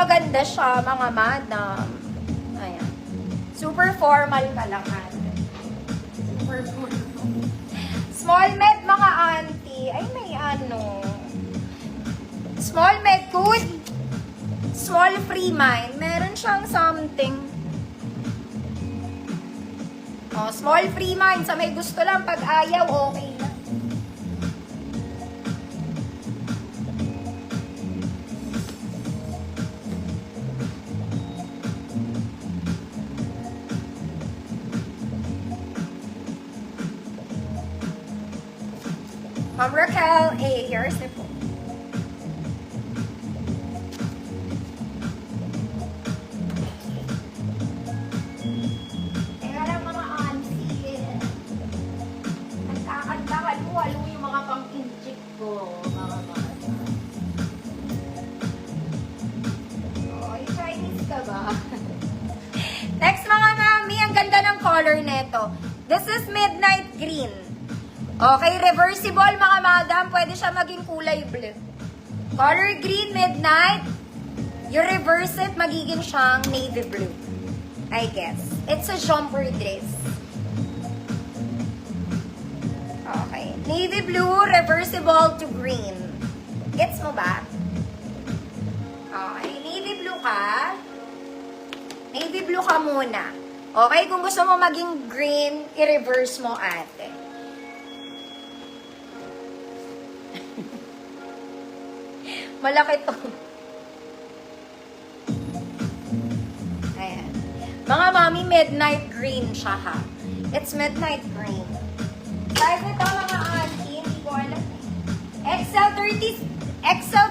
maganda siya, mga madam. Ayan. Super formal ka lang, ate. Super formal. Small med, mga auntie. Ay, may ano. Small med, good. Small free mind. Meron siyang something. Oh, small free mind. Sa may gusto lang, pag ayaw, okay lang. Ma'am Raquel, here's the phone. Teka lang, mga auntie. Nagkakanta, halo-halo yung mga pang-inject ko. Mga bata. Oh, yung Chinese ka ba? Next, mga mami, ang ganda ng color neto. This is midnight green. Okay, reversible, mga madam. Pwede siya maging kulay blue. Color green, midnight. You reverse it, magiging siyang navy blue. I guess. It's a jumper dress. Okay. Navy blue, reversible to green. Gets mo ba? Okay. Navy blue ka. Navy blue ka muna. Okay, kung gusto mo maging green, i-reverse mo, ate. Malaki to. Ayan. Mga mami, midnight green siya, ha. It's midnight green. Size nito, mga auntie, hindi ko alam. XL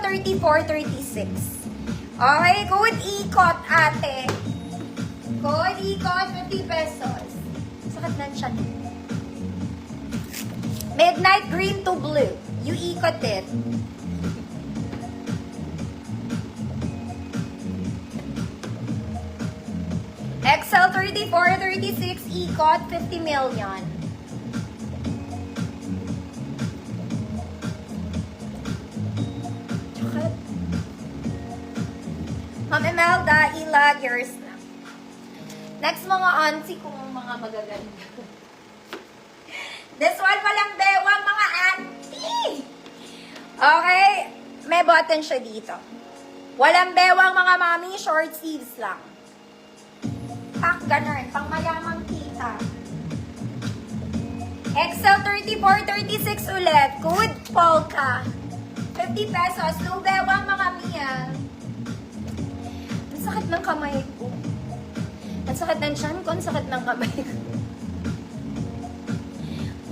34, 36. Okay, code ikot, ate. Code ikot, 50 pesos. Sakit na siya. Midnight green to blue. You ikot it. XL 34, 36, ikot, 50 million. Ma'am Imelda, ilag, yours na. Next, mga auntie kung mga magaganda. This one palang bewang, mga auntie! Okay, may button siya dito. Walang bewang, mga mami, short sleeves lang. Pack ganun, pang mayamang kita. XL 34, 36 ulit. Good polka. 50 pesos. No bewang, mga miya. Ang sakit ng kamay ko. Ang sakit ng tiyan ko. Ang sakit ng kamay ko.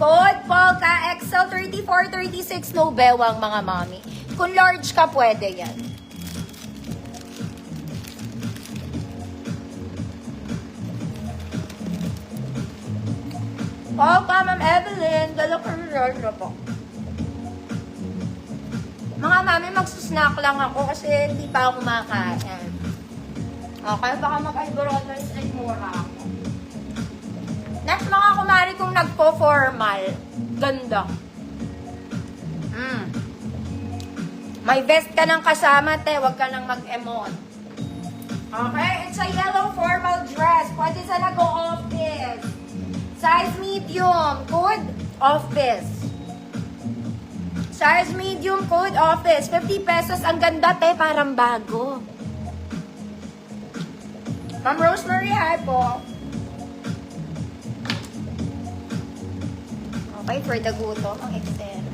Good polka. XL 34, 36. No bewang, mga mami. Kung large ka, pwede yan. Polka, Ma'am Evelyn. Dala ko rin po. Mga mami, magsusnack lang ako kasi hindi pa ako kumakain. Okay, baka mag-eyebrows and mura ako. Next, mga kumari kung nagpo-formal. Ganda. May vest ka ng kasama, te. Huwag ka nang mag-emote. Okay, it's a yellow formal dress. Pwede sa nag-o-office. Size medium, code office. Size medium, code office. 50 pesos. Ang ganda, te. Parang bago. Ma'am Rosemary, hi po. Okay, for the gutom, ang extend.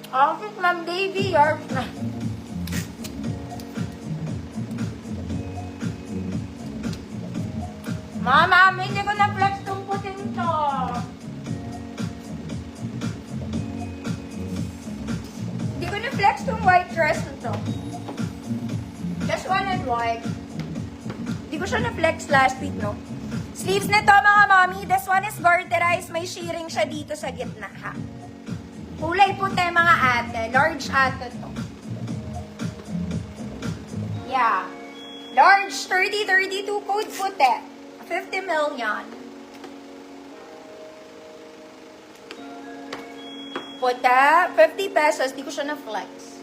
Okay, Ma'am Davy, you're... Mama, hindi ko na-flex tong puting to. Hindi ko na-flex tong white dress na to. Just one and white. Hindi ko siya na-flex last week, no? Sleeves nito, mga mami. This one is garterized. May shearing siya dito sa gitna, ha? Kulay puti, mga ate. Large ate to. Yeah. Large, 30-32, code puti. 50 million. Puta, 50 pesos. Di ko siya na-flex.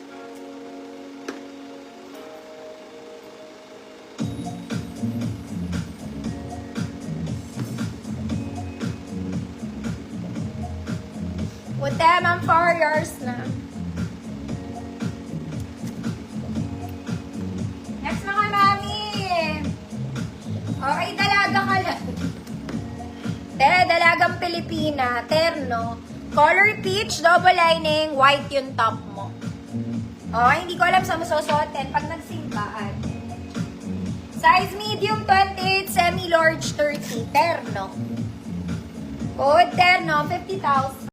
Puta, ma'am, 4 years na. Next, mga mami. Okay, dalaga ka lang. Dalagang Pilipina, terno. Color peach, double lining, white yung top mo. Okay, hindi ko alam sa masusuotin pag nagsimpaan. Size medium 28, semi-large 30, terno. Code terno, 50,000.